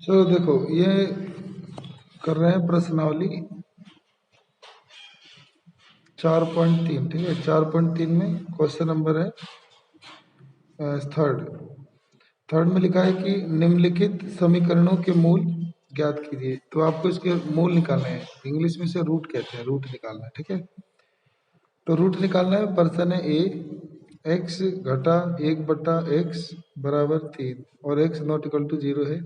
चलो देखो, ये कर रहे हैं प्रश्नावली 4.3। ठीक है, 4.3 में क्वेश्चन नंबर है थर्ड। थर्ड में लिखा है कि निम्नलिखित समीकरणों के मूल ज्ञात कीजिए। तो आपको इसके मूल निकालने हैं, इंग्लिश में से रूट कहते हैं, रूट निकालना है। ठीक है, तो रूट निकालना है। पर्सन है ए, एक्स घटा 1/x बराबर 3 और x नॉट इक्वल टू 0 है।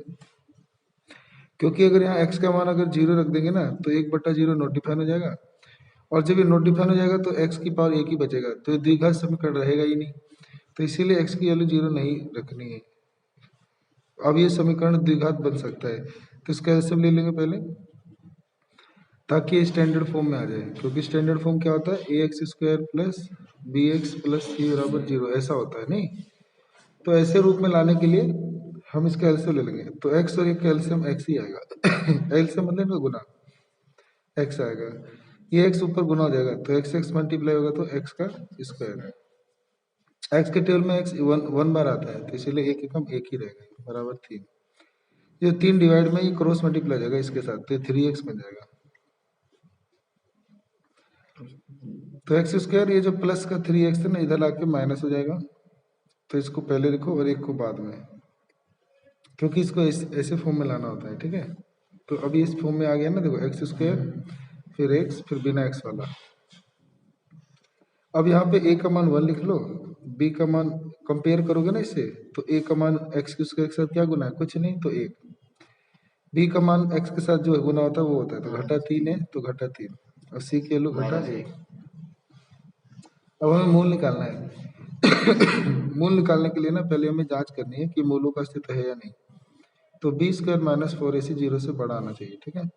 क्योंकि अगर यहाँ x का मान अगर 0 रख देंगे ना तो 1/0 नोटिफाई हो जाएगा, और जब ये नोटिफाई हो जाएगा तो x की पावर 1 ही बचेगा, तो ये द्विघात समीकरण रहेगा ही नहीं। तो इसीलिए x की वैल्यू 0 नहीं रखनी है। अब ये समीकरण द्विघात बन सकता है, तो इसका एलसीएम ले लेंगे पहले, ताकि ये स्टैंडर्ड फॉर्म में आ जाए। क्योंकि स्टैंडर्ड फॉर्म क्या होता है, ax² plus bx plus c बराबर 0, ऐसा होता है नहीं। तो ऐसे रूप में लाने के लिए हम इसका एलसीएम ले लेंगे, तो x और 1 का एलसीएम x ही आएगा। एलसीएम मतलब इनका गुना x आएगा, ये x ऊपर गुना हो जाएगा तो x मल्टीप्लाई होगा तो x का स्क्वायर। x के टेबल में x वन बार आता है, तो इसीलिए एक एकम एक ही रहेगा बराबर 3। ये 3 डिवाइड में ये क्रॉस मल्टीप्लाई हो जाएगा इसके साथ, तो 3x बन जाएगा। तो x², ये जो प्लस का 3x था ना, इधर लाके माइनस हो जाएगा, तो इसको पहले लिखो और एक को बाद में, क्योंकि इसको ऐसे फॉर्म में लाना होता है। ठीक है, तो अभी इस फॉर्म में आ गया ना, देखो x² फिर x फिर बिना x वाला। अब यहाँ पे a का मान 1 लिख लो, b का मान कंपेयर करोगे ना इससे, तो a का मान x² के साथ क्या गुना है, कुछ नहीं, तो 1। b का मान x के साथ जो गुना होता है वो होता है, तो घटा 3 है तो घटा 3, और c के लो घटा 1। अब हमें मूल निकालना है। मूल निकालने के लिए ना पहले हमें जांच करनी है कि मूलों का अस्तित्व है या नहीं। तो b² माइनस 4ac 0 से बड़ा आना चाहिए। ठीक है,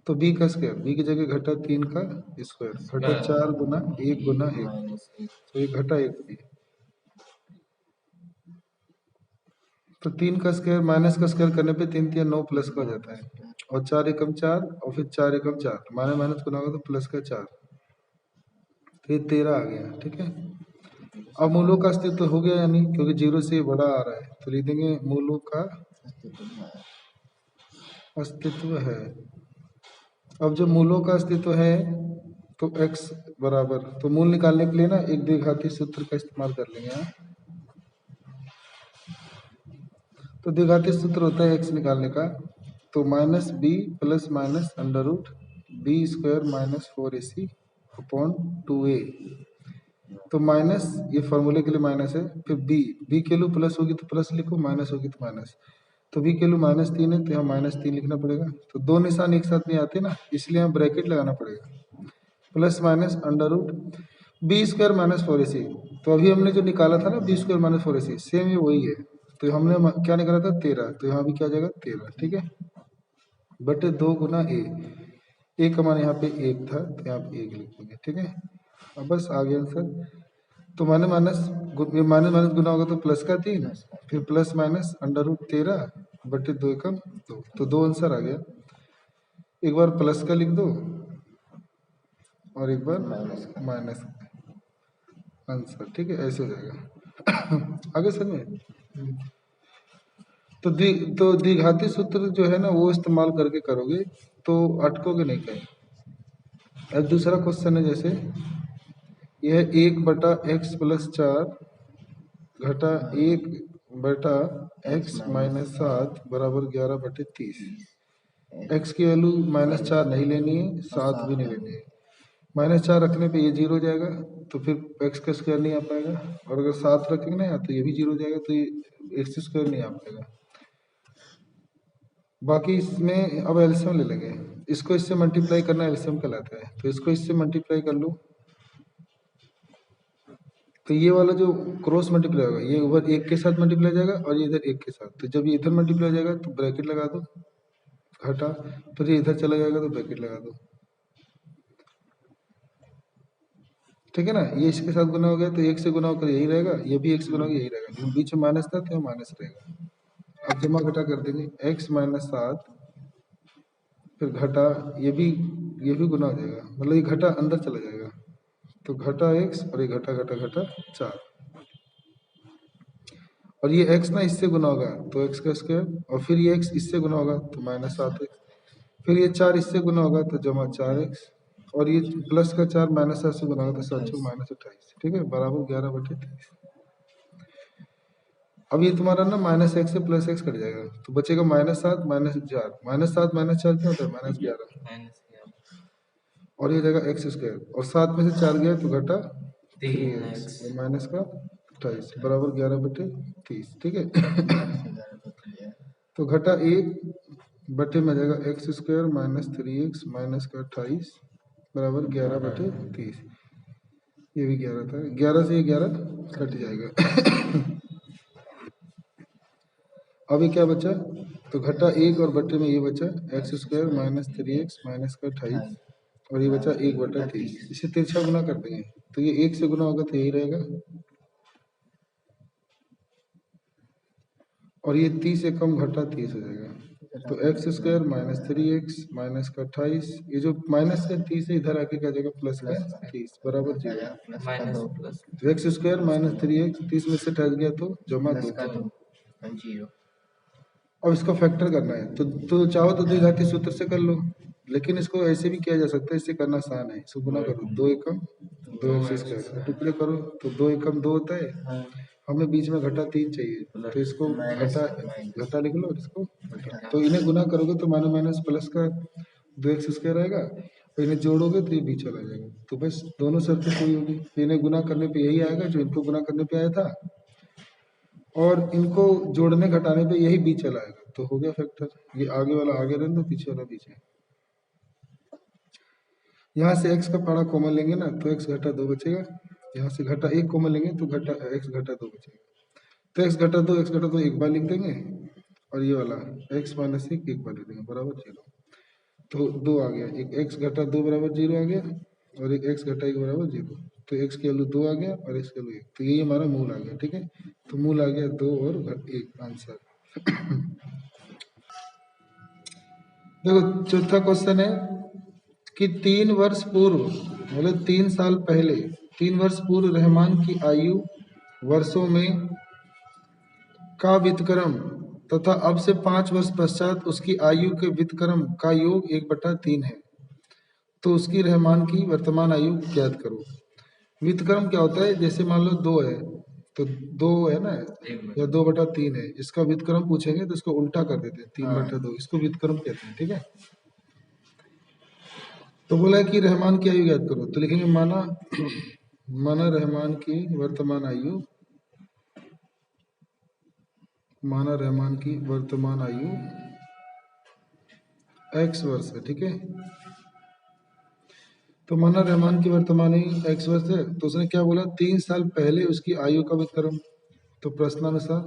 तो b का स्क्वायर, b की जगह घटा 3 का स्क्वायर, घटा 4 गुना 1 गुना 1, तो ये घटा 1। तो 3 का स्क्वायर माइनस का स्क्वायर करने पे 3 3 9 प्लस का हो जाता है, और 4 एकम 4 और फिर 4 एकम 4, माइनस माइनस गुना होगा तो प्लस का 4, तो ये 13 आ गया। ठीक है, अब मूलों का अस्तित्व हो गया या नहीं, क्योंकि 0 से बड़ा आ रहा है, तो लिख देंगे मूलों का अस्तित्व है। अब जब मूलों का अस्तित्व है तो x बराबर, तो मूल निकालने के लिए ना एक द्विघाती सूत्र का इस्तेमाल कर लेंगे यहाँ। तो द्विघाती सूत्र होता है x निकालने का, तो minus B plus minus under root b² minus 4ac upon 2a। तो माइनस, ये फॉर्मूले के लिए माइनस है, फिर b के लिए प्लस होगी तो प्लस लिखो, माइनस होगी तो माइनस। तो b के लिए -3 है तो यहाँ -3 लिखना पड़ेगा। तो दो निशान एक साथ नहीं आते ना, इसलिए यहाँ ब्रैकेट लगाना पड़ेगा, plus minus under root b² minus 4ac। तो अभी हमने जो निकाला था ना b² माइनस 4ac, सेम ये वही है। तो हमने क्या निकाला था 13, तो यहाँ भी क्या जाएगा 13। ठीक है, बटे 2 गुना a का मान यहाँ पे 1 था तो यहाँ पे 1 लिखेंगे। ठीक है, अब बस आ गया आंसर। तो माइनस माइनस माइनस माइनस गुना होगा तो प्लस का 3, फिर प्लस माइनस अंडर रूट 13 बटे 2 एकम 2, तो 2 आंसर आ गया। एक बार प्लस का लिख दो और एक बार माइनस आंसर। ठीक है, ऐसे हो जाएगा। आगे समझ में, तो द्विघाती सूत्र जो है ना वो इस्तेमाल करके करोगे तो अटकोगे नहीं कहीं। अब दूसरा क्वेश्चन है, जैसे यह 1/x प्लस 4 घटा 1/x माइनस 7 बराबर 11/30। x की वैल्यू -4 नहीं लेनी है, 7 भी नहीं लेनी है। -4 रखने पे ये 0 हो जाएगा, तो फिर x का स्क्वायर नहीं आ पाएगा, और अगर 7 रखेंगे ना तो ये भी 0 हो जाएगा, तो ये x² नहीं आ पाएगा। बाकी इसमें अब एलसीएम ले लेंगे, इसको इससे मल्टीप्लाई करना एलसीएम कहलाता है, तो इसको इससे मल्टीप्लाई कर लो, तो ये वाला जो क्रॉस मल्टीप्लाई होगा ये उधर 1 के साथ मल्टीप्लाई जाएगा और ये इधर 1 के साथ, तो जब ये इधर मल्टीप्लाई जाएगा तो ब्रैकेट लगा दो, घटा, फिर ये इधर चला जाएगा तो ब्रैकेट लगा दो। ठीक है ना, ये इसके साथ गुना हो गया तो 1 से गुना होकर यही रहेगा, ये भी 1 से गुना होकर यही रहेगा, लेकिन बीच में माइनस था तो माइनस रहेगा। अब जमा घटा कर देंगे, x माइनस 7 फिर घटा, ये भी गुना हो जाएगा, मतलब ये घटा अंदर चला जाएगा, तो घटा x और ये घटा घटा घटा 4। और ये x ना इससे गुना होगा तो x का स्क्वायर, और फिर ये x इससे गुना होगा तो -7x, फिर ये 4 इससे गुना होगा तो जमा 4x, और ये प्लस का 4 -7 से गुना होगा तो 7 -28, ठीक है, बराबर 11/23। अब ये तुम्हारा ना -x से +x कट जाएगा तो बचेगा -7 -4, -7 -4 क्या होता है -11, और ये जाएगा x स्क्वायर, और 7 में से 4 गया तो घटा 3x, और माइनस का 28 बराबर 11/30, ठीक है। तो घटा 1 बटे में जाएगा x स्क्वायर -3x माइनस का 28 बराबर 11/30। ये भी 11 था, 11 से ये 11 कट जाएगा। अभी क्या बचा, तो घटा 1 और बटे में ये बचा x स्क्वायर -3x माइनस का 28, और ये बचा 1/30। इसे तिरछा गुना कर देंगे तो ये 1 से गुना होगा तो यही रहेगा, और ये 30 से कम घटा 30 हो जाएगा, तो x स्क्वायर -3x माइनस का 28, ये जो माइनस है 30 है इधर आके क्या जाएगा प्लस का 30 बराबर 0। तो x स्क्वायर -3x 30 में से 28 गया तो जमा 2। अब इसका फैक्टर करना है तो चाहो तो द्विघाती सूत्र से कर लो, लेकिन इसको ऐसे भी किया जा सकता है, इससे करना आसान है। इसको गुना करो 2 एकम 2x स्क्वायर, टुकड़े करो तो 2 एकम 2 होता है, हमें बीच में घटा 3 चाहिए तो इसको घटा लिख लो, इसको घटा, तो इन्हें गुना करोगे तो माइनस माइनस प्लस का 2x स्क्वायर आएगा, और इन्हें जोड़ोगे तो ये बीच चला जाएगा, तो बस दोनों शर्तें पूरी होगी। तो इन्हें गुना करने पे यही आएगा जो इनको गुना करने पे आया था, और इनको जोड़ने घटाने पे यही बीच चला आएगा, तो हो गया फैक्टर। ये आगे वाला आगे रहने दो, पीछे वाला पीछे। यहाँ से x का पारा कॉमन लेंगे ना तो x घटा 2 बचेगा, यहाँ से घटा 1 कॉमन लेंगे तो घटा x घटा 2 बचेगा, तो x घटा 2 एक बार लिख देंगे, और ये वाला x माइनस 1 एक बार लिख देंगे बराबर 0, तो 2 आ गया, एक x घटा 2 बराबर 0 आ गया, और एक x घटा 1 बराबर 0, तो x की वैल्यू 2 आ गया और x की वैल्यू 1, तो यही हमारा मूल आ गया, ठीक है। तो मूल आ गया 2 और 1 आंसर। देखो चौथा क्वेश्चन है कि 3 वर्ष पूर्व, मतलब 3 साल पहले, 3 वर्ष पूर्व रहमान की आयु वर्षों में का व्युत्क्रम तथा अब से 5 वर्ष पश्चात उसकी आयु के व्युत्क्रम का योग 1/3 है, तो उसकी रहमान की वर्तमान आयु ज्ञात करो। व्युत्क्रम क्या होता है, जैसे मान लो 2 है तो 2 है ना, या 2/3 है, इसका व्युत्क्रम पूछेंगे तो इसको उल्टा कर देते हैं 3/2, इसको व्युत्क्रम कहते हैं, ठीक है। तो बोला कि रहमान की आयु ज्ञात करो, तो लिखेंगे माना माना रहमान की वर्तमान आयु, माना रहमान की वर्तमान आयु x वर्ष है, ठीक है। तो माना रहमान की वर्तमान आयु x वर्ष है, तो उसने क्या बोला 3 साल पहले उसकी आयु का व्युत्क्रम, तो प्रश्नानुसार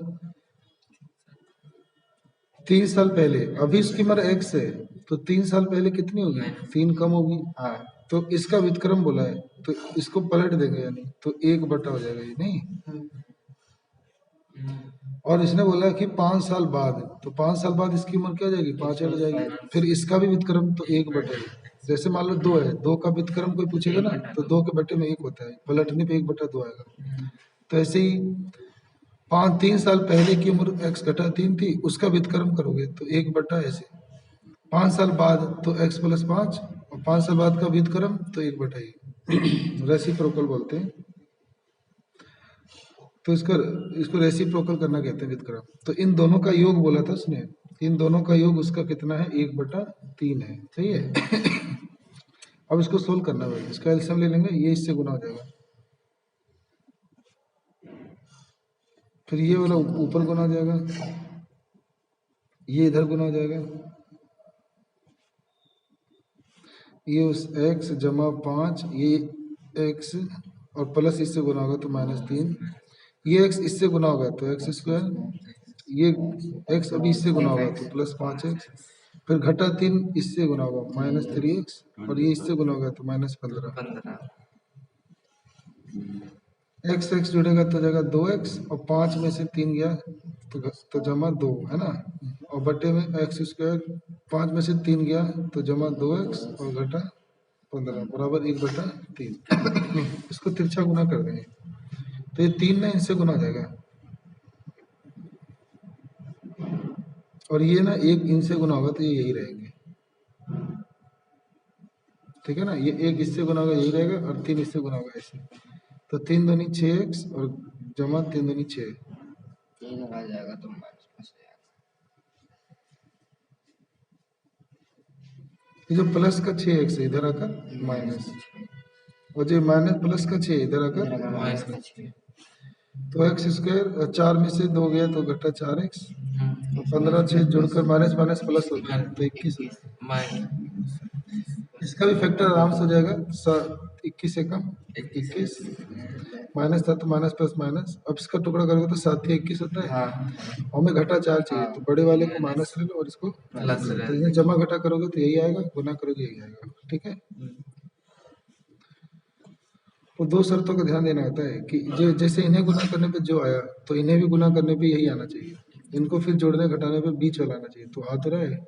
3 साल पहले, अभी उसकी उम्र x है तो 3 साल पहले कितनी होगी, 3 कम होगी, तो इसका व्युत्क्रम बोला है तो इसको पलट देंगे, यानी तो 1 बटा हो जाएगा ये, नहीं। और इसने बोला कि 5 साल बाद, तो 5 साल बाद इसकी उम्र क्या हो जाएगी, 5 हो जाएगी, फिर इसका भी व्युत्क्रम तो 1/, जैसे मान लो 2 है, 2 का व्युत्क्रम कोई पूछेगा ना तो 2 के बटे में 1 होता है, पलटने पे 1/2 आएगा। तो ऐसे ही 3 साल पहले की उम्र x घटा 3 थी, उसका व्युत्क्रम करोगे तो 1/, ऐसे 5 साल बाद तो x + 5, और 5 साल बाद का व्युत्क्रम तो 1/1 रेसिप्रोकल बोलते हैं, तो इसको रेसिप्रोकल करना कहते हैं व्युत्क्रम। तो इन दोनों का योग बोला था उसने, इन दोनों का योग उसका कितना है, 1/3 है, सही है। अब इसको सोल्व करना है, इसका एलसीएम ले लेंगे, ये इससे गुना हो जाएगा, फिर ये वाला ऊपर गुना हो जाएगा, ये इधर गुना हो जाएगा, ये उस x जमा 5, ये x और प्लस इससे गुना होगा तो -3, ये x इससे गुना होगा तो x स्क्वायर, ये x अभी इससे गुना होगा तो +5x, फिर घटा 3 इससे गुना होगा -3x, और ये इससे गुना होगा तो -15, x जुड़ेगा तो जाएगा 2x, और 5 में से 3 गया तो जमा 2 है ना, और बटे में x स्क्वायर, 5 में से 3 गया तो जमा 2x और घटा 15 बराबर 1/3। इसको तिरछा गुना कर देंगे तो ये 3 ना इनसे गुना हो जाएगा, और ये ना एक इनसे गुना होगा तो ये यही रहेंगे, ठीक है ना। ये एक इससे गुना होगा यही रहेगा और 3 इससे गुना होगा ऐसे। तो 3 दूनी 6x और जमा 3 दूनी 6, इधर आ जाएगा तो माइनस प्लस हो जाएगा। ये जो प्लस का 6x है इधर आकर माइनस, और जो माइनस प्लस का 6 इधर आकर माइनस का 6। तो एक्स स्क्वायर 4 में से 2 गया तो घटा 4x, 15 6 जुड़कर माइनस माइनस प्लस होता है तो 21 होता है। इसका भी फैक्टर आराम से हो जाएगा, 21 से कम 21 माइनस था तो माइनस प्लस माइनस, अब इसका टुकड़ा करोगे तो 7 या 21 होता है। और हमें घटा 4 चाहिए तो बड़े वाले को माइनस ले लो और इसको प्लस, तो इन्हें जमा घटा करोगे तो यही आएगा, गुना करोगे यही आएगा, ठीक है। तो दो शर्तों का ध्यान देना होता है कि जो जैसे इन्हें गुना करने पे जो आया तो इन्हें भी गुना करने पे यही आना चाहिए, इनको फिर जोड़ने घटाने पे बीच वाला आना चाहिए। तो आ तो रहा है,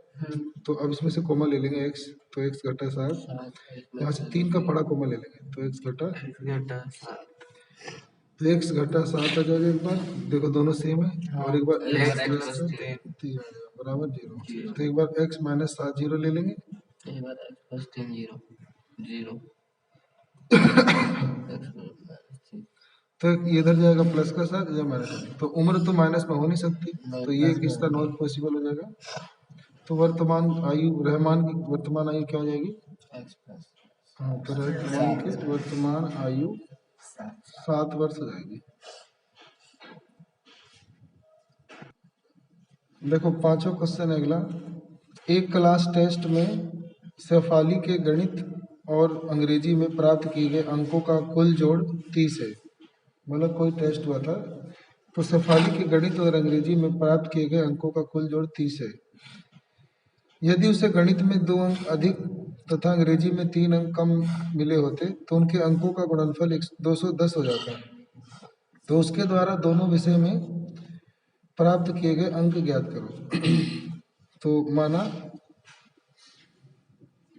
तो अब इसमें से कोमा ले लेंगे x, तो x घटा 7, यहाँ से 3 का पड़ा कोमा ले लेंगे तो x घटा 7, तो x घटा 7 आ जाएगा एक बार, देखो दोनों सेम है, और एक बार x प्लस 3 आ जाएगा बराबर 0। तो एक बार x माइनस 7 0 ले लेंगे, एक बार x प्लस 3 0 0, तो ये इधर जाएगा प्लस का 7 या माइनस, तो उम्र तो माइनस में हो नहीं सकती, तो ये किसका नॉट पॉसिबल हो जाएगा। तो वर्तमान आयु रहमान की वर्तमान आयु क्या हो जाएगी, x प्लस, हाँ तो रहमान की वर्तमान आयु 7 वर्ष हो जाएगी। देखो पांचों क्वेश्चन अगला, एक क्लास टेस्ट में शेफाली के गणित और अंग्रेजी में प्राप्त किए गए अंकों का कुल जोड़ 30 है। मतलब कोई टेस्ट हुआ था तो शेफाली के गणित और अंग्रेजी में प्राप्त किए गए अंकों का कुल जोड़ 30 है। यदि उसे गणित में 2 अंक अधिक तथा अंग्रेजी में 3 अंक कम मिले होते तो उनके अंकों का गुणनफल 210 हो जाता। तो उसके द्वारा दोनों विषय में प्राप्त किए गए अंक ज्ञात करो। तो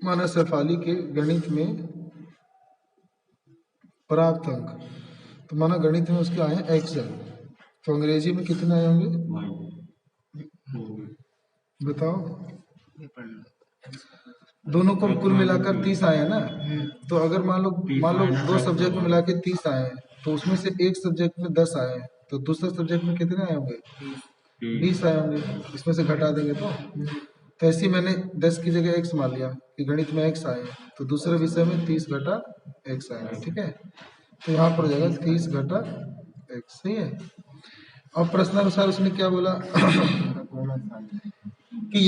माना शेफाली के गणित में प्राप्त अंक, तो माना गणित में उसके आए x है, तो अंग्रेजी में कितने आए होंगे बताओ, दोनों को कुल मिलाकर 30 आए हैं ना। तो अगर मान लो 2 सब्जेक्ट में मिला के 30 आए हैं तो उसमें से एक सब्जेक्ट में 10 आए हैं, तो दूसरे सब्जेक्ट में कितने आए होंगे 20 आए होंगे, इसमें से घटा देंगे तो ऐसे मैंने 10 की जगह x मान लिया कि गणित में x आए हैं, तो दूसरे विषय में 30 घटा x आएंगे, ठीक है। तो यहाँ पर हो जाएगा 30 घटा x, सही है। अब प्रश्नानुसार उसने क्या बोला कि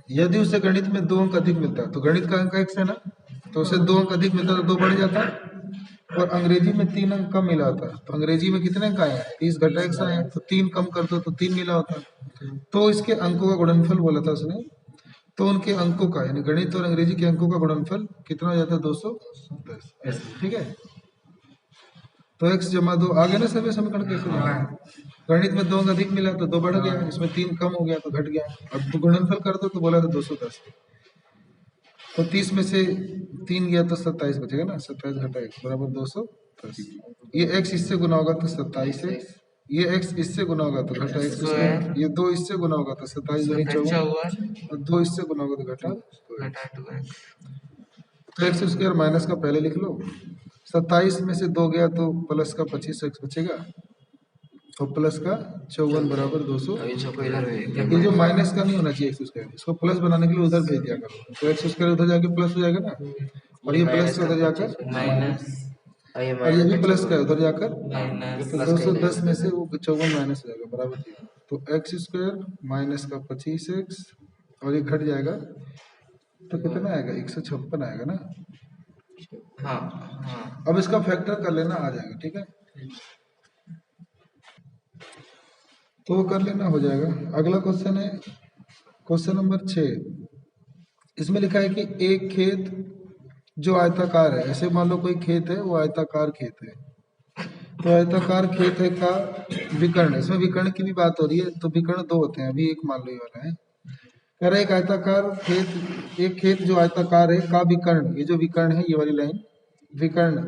यदि उसे गणित में 2 अंक अधिक मिलता है, तो गणित का अंक x है ना, तो उसे 2 अंक अधिक मिलता तो 2 बढ़ जाता, और अंग्रेजी में 3 अंक कम मिला होता तो अंग्रेजी में कितने अंक आए हैं 30 घटा x आए हैं, तो 3 कम कर दो तो 3 मिला होता। तो इसके अंकों का गुणनफल बोला था उसने, तो उनके अंकों का यानी गणित और अंग्रेजी के अंकों का गुणनफल कितना हो जाता है 210, ठीक है। तो x जमा 2 आ गया ना सभी समीकरण कैसे, गणित में 2 अंक अधिक मिला तो 2 बढ़ गया, इसमें 3 कम हो गया तो घट गया, अब तो गुणनफल कर दो तो बोला था 210, तो 30 में से 3 गया तो 27 बचेगा ना, 27 घटा x बराबर 210। ये x इससे गुना होगा तो 27x, ये x इससे गुना होगा तो घटा x, ये 2 इससे गुना होगा तो 27 दूनी 54, और 2 इससे गुना होगा तो घटा 2x। तो एक्स स्क्वायर माइनस का पहले लिख लो, 27 में से 2 गया तो प्लस का 25x बचेगा, तो प्लस का 54 बराबर 200। ये जो माइनस का नहीं होना चाहिए एक्स स्क्वायर, इसको प्लस बनाने के लिए उधर भेज दिया करो, तो एक्स स्क्वायर उधर जाके प्लस हो जाएगा ना, और ये प्लस से उधर जाकर माइनस, और ये भी प्लस का उधर जाकर, तो 210 में से वो 54 माइनस हो जाएगा बराबर 0। तो एक्स स्क्वायर माइनस का 25x, और ये घट जाएगा तो कितना आएगा 156 आएगा ना। हाँ, अब इसका फैक्टर कर लेना आ जाएगा, ठीक है, तो वो कर लेना हो जाएगा। अगला क्वेश्चन है क्वेश्चन नंबर 6। इसमें लिखा है कि एक खेत जो आयताकार है, ऐसे मान लो कोई खेत है वो आयताकार खेत है, तो आयताकार खेत है का विकर्ण, इसमें विकर्ण की भी बात हो रही है, तो विकर्ण 2 होते हैं, अभी एक मान लो ये वाला है। कह रहा है एक आयताकार खेत, एक खेत जो आयताकार है का विकर्ण, ये जो विकर्ण है ये वाली लाइन विकर्ण,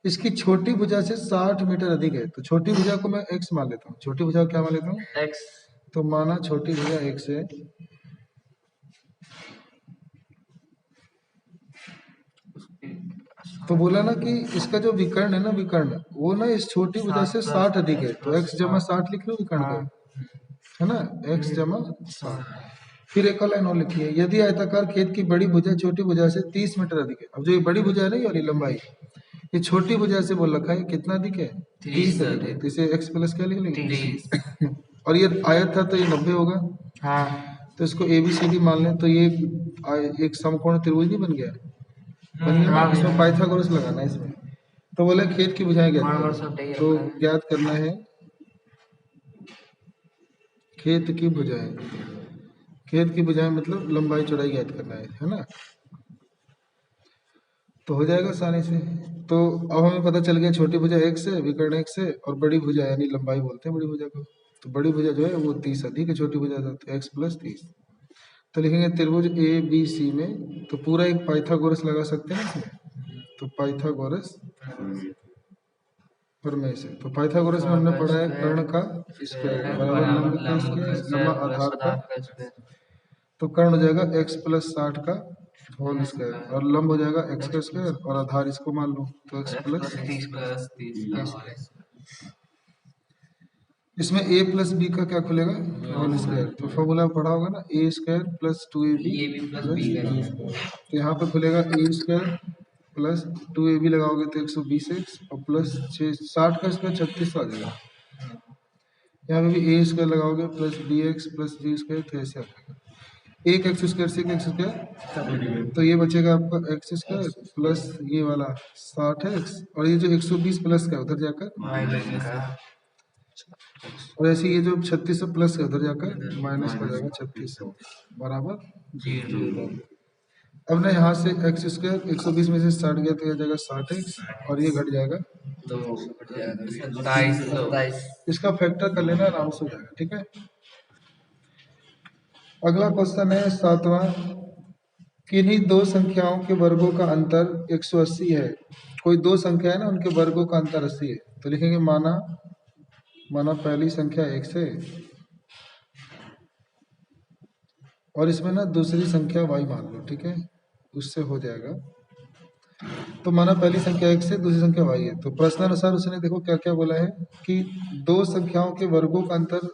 इसकी छोटी भुजा से 60 मीटर अधिक है, तो छोटी भुजा को मैं x मान लेता हूँ, छोटी भुजा को क्या मान लेता हूँ x, तो माना छोटी भुजा x है, तो बोला ना कि इसका जो विकर्ण है ना, विकर्ण वो ना इस छोटी भुजा से 60 अधिक है, तो x जमा 60 लिख लो विकर्ण का, है ना, x जमा 60। फिर एक और लाइन और लिखी है, यदि आयताकार खेत की बड़ी भुजा छोटी भुजा से 30 मीटर अधिक है। अब जो ये बड़ी भुजा है ना, ये वाली लंबाई, ये छोटी भुजा से बोल रखा है कितना अधिक है, 30 अधिक है, तो इसे x प्लस क्या लिख लेंगे और ये आयत था तो ये 90 होगा, तो इसको ABCD मान लें, तो ये एक समकोण त्रिभुज नहीं बन गया, बन गया ना। इसमें पाइथागोरस लगाना है इसमें, तो बोला खेत की भुजाएं ज्ञात करना, तो ज्ञात करना है खेत की भुजाएं, खेत की भुजाएं मतलब लंबाई चौड़ाई ज्ञात करना है ना, तो हो जाएगा आसानी से। तो अब हमें पता चल गया छोटी भुजा x है, विकर्ण x है, और बड़ी भुजा यानी लंबाई बोलते हैं बड़ी भुजा को, तो बड़ी भुजा जो है वो 30 अधिक है छोटी भुजा था, तो x प्लस 30। तो लिखेंगे त्रिभुज ABC में, तो पूरा एक पाइथागोरस लगा सकते हैं इसमें, तो पाइथागोरस प्रमेय से, तो पाइथागोरस में हमने पढ़ा है कर्ण का स्क्वायर बराबर लंब का स्क्वायर लंबा आधार का, तो कर्ण हो जाएगा x प्लस 60 का होल स्क्वायर, और लंब हो जाएगा x का स्क्वायर, और आधार इसको मान लो तो x प्लस 30। इसमें a प्लस b का क्या खुलेगा, होल स्क्वायर, तो फॉर्मूला पढ़ा होगा ना, a square plus 2ab plus b square, तो यहाँ पे खुलेगा a स्क्वायर प्लस 2ab लगाओगे तो 120x, और प्लस 60 का स्क्वायर 36 आ जाएगा, यहाँ पे भी a स्क्वायर लगाओगे plus bx plus b square, तो ऐसे आ जाएगा एक एक्स स्क्वायर से एक्स स्क्वायर, तो ये बचेगा आपका एक्स स्क्वायर प्लस ये वाला 60x, और ये जो 120 प्लस का उधर जाकर, और ऐसे ये जो 36 प्लस का उधर जाकर माइनस हो जाएगा 36 बराबर 0। अब ना यहाँ से एक्स स्क्वायर 120 में से 60 गया तो यह जाएगा 60x, और ये घट जाएगा 27, इसका फैक्टर कर लेना आराम से हो जाएगा, ठीक है। अगला क्वेश्चन है 7वां, किन्हीं दो संख्याओं के वर्गों का अंतर 180 है, कोई दो संख्या है ना उनके वर्गों का अंतर 80 है, तो लिखेंगे माना पहली संख्या x है और इसमें ना दूसरी संख्या y मान लो, ठीक है, उससे हो जाएगा। तो माना पहली संख्या x है, दूसरी संख्या y है, तो प्रश्नानुसार उसने देखो क्या क्या बोला है कि दो संख्याओं के वर्गों का अंतर,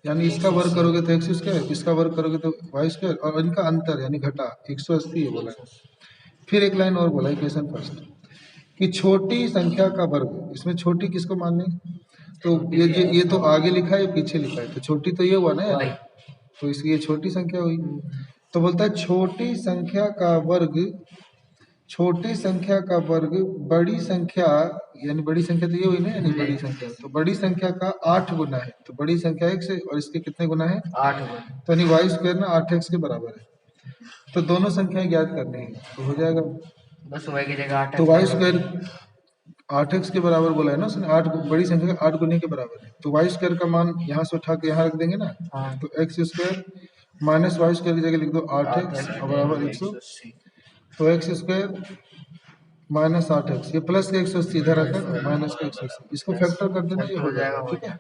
यानी इसका वर्ग करोगे तो एक्स स्क्वायर, इसका वर्ग करोगे तो वाई स्क्वायर, और इनका अंतर यानी घटा 180 है बोला है। फिर एक लाइन और बोला है क्वेश्चन फर्स्ट कि छोटी संख्या का वर्ग, इसमें छोटी किसको मान लें, तो ये तो आगे लिखा है पीछे लिखा है, तो छोटी तो ये हुआ ना यार, तो इसलिए छोटी संख्या हुई। तो बोलता है छोटी संख्या का वर्ग, छोटी संख्या का वर्ग बड़ी संख्या, यानी बड़ी संख्या तो ये हुई ना, यानी बड़ी संख्या, तो बड़ी संख्या का 8 गुना है, तो बड़ी संख्या x है और इसके कितने गुना है 8 गुना, तो यानी वाई स्क्वायर ना 8x के बराबर है। तो दोनों संख्याएं ज्ञात करनी है, तो हो जाएगा बस y की जगह 8, तो वाई स्क्वायर 8x के बराबर बोला है ना उसने, 8 बड़ी संख्या 8 गुने के बराबर है, तो वाई स्क्वायर का मान यहाँ से उठा के यहाँ रख देंगे ना, तो x square minus Y square की जगह लिख दो 8x और बराबर 180, तो एक्स स्क्वायर माइनस 8x, ये प्लस का 180 इधर आकर माइनस का 180, इसको फैक्टर कर देना, ये हो जाएगा, ठीक है।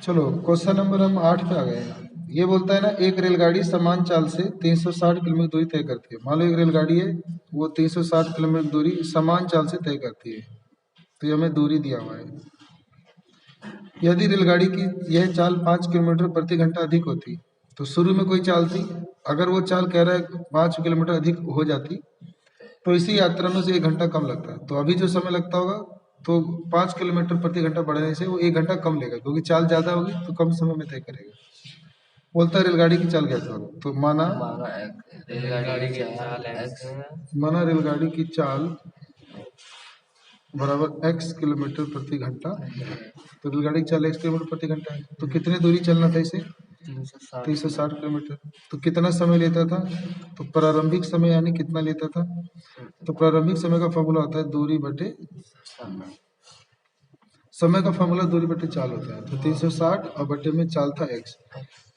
चलो क्वेश्चन नंबर हम 8 पे आ गए हैं। ये बोलता है ना एक रेलगाड़ी समान चाल से 360 किलोमीटर दूरी तय करती है। मान लो एक रेलगाड़ी है, वो 360 किलोमीटर दूरी समान चाल से तय करती है, तो ये हमें दूरी दिया हुआ है। यदि रेलगाड़ी की यह चाल 5 किलोमीटर प्रति घंटा अधिक होती, तो शुरू में कोई चाल थी, अगर वो चाल कह रहा है 5 किलोमीटर अधिक हो जाती, तो इसी यात्रा में से 1 घंटा कम लगता। तो अभी जो समय लगता होगा, तो 5 किलोमीटर प्रति घंटा बढ़ने से वो 1 घंटा कम लेगा, क्योंकि चाल ज्यादा होगी तो कम समय में तय करेगा। बोलता है रेलगाड़ी की चाल कैसे होगा, तो माना रेलगाड़ी की चाल बराबर x किलोमीटर प्रति घंटा, तो रेलगाड़ी की चाल x किलोमीटर प्रति घंटा है, तो कितने दूरी चलना था इसे 360 किलोमीटर, तो कितना समय लेता था, तो प्रारंभिक समय यानी कितना लेता था, तो प्रारंभिक समय का फॉर्मूला होता है दूरी बटे समय का फॉर्मूला दूरी बटे चाल होता है, तो 360 और बटे में चाल था x,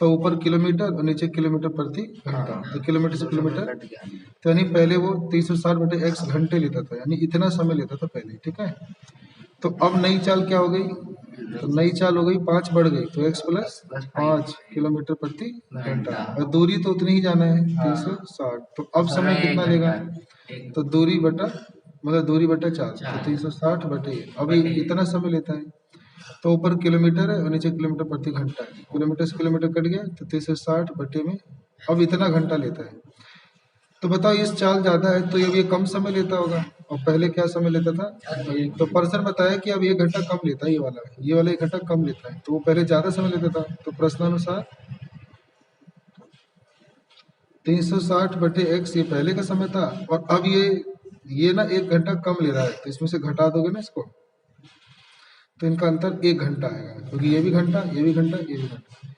तो ऊपर किलोमीटर और नीचे किलोमीटर प्रति घंटा, तो किलोमीटर से किलोमीटर, तो यानी पहले वो 360 बटे x घंटे लेता था, यानी इतना समय लेता था पहले, ठीक है। तो अब नई चाल क्या हो गई, तो नई चाल हो गई 5 बढ़ गई तो x प्लस प्लस 5 किलोमीटर प्रति घंटा। घंटा। और दूरी तो उतनी ही जाना है हाँ। 360। तो अब समय समय एक कितना घंटा। लेगा? एक तो दूरी बटा मतलब दूरी बटा 4 तो चार। 360 बटे अभी बटे। इतना समय लेता है। तो ऊपर किलोमीटर है और नीचे किलोमीटर प्रति घंटा है। किलोमीटर से किलोमीटर कट गया तो 360 बटे में अब इतना घंटा लेता है। तो बताओ इस चाल ज्यादा है तो ये कम समय लेता होगा और पहले क्या समय लेता था? तो पर्सन बताया कि अब 1 घंटा कम लेता है, ये वाला 1 घंटा कम लेता है, तो वो पहले ज्यादा समय लेता था। तो प्रश्नानुसार 360 बटे x ये पहले का समय था और अब ये ना 1 घंटा कम ले रहा है, तो इसमें से घटा दोगे ना इसको तो इनका अंतर 1 घंटा आएगा, क्योंकि ये भी घंटा ये भी घंटा ये भी घंटा।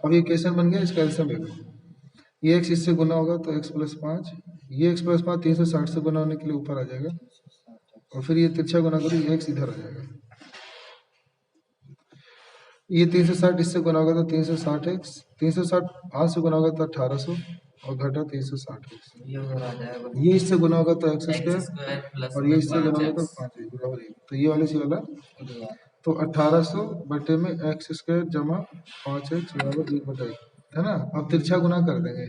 अब ये क्वेश्चन बन गया, इसका आंसर ले लो। ये x इससे गुना होगा तो x प्लस 5, ये x प्लस 5 360 से गुना होने के लिए ऊपर आ जाएगा और फिर ये तिरछा गुना करो, ये x इधर आ जाएगा। ये 360 इससे गुना होगा तो 360x, 360 5 से गुना होगा तो 1800 और घटा 360x। ये उधर आ जाएगा। ये इससे गुना होगा तो x स्क्वायर स्क्वायर प्लस और ये इससे गुना होगा तो 5x। 5 बराबर 1। तो ये वाले से वाला दिया। तो 1800 बटे में x स्क्वायर जमा 5x बराबर 1/1 है ना। अब तिरछा गुना कर देंगे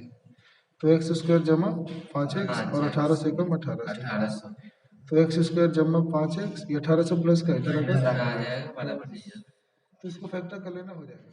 तो x स्क्वायर जमा 5x और 18 से कम 1800 1800 तो x स्क्वायर जमा 5x, ये 1800 प्लस का इधर आ इधर आ गया जाएगा बराबर नहीं है। तो इसको फैक्टर कर लेना हो जाएगा।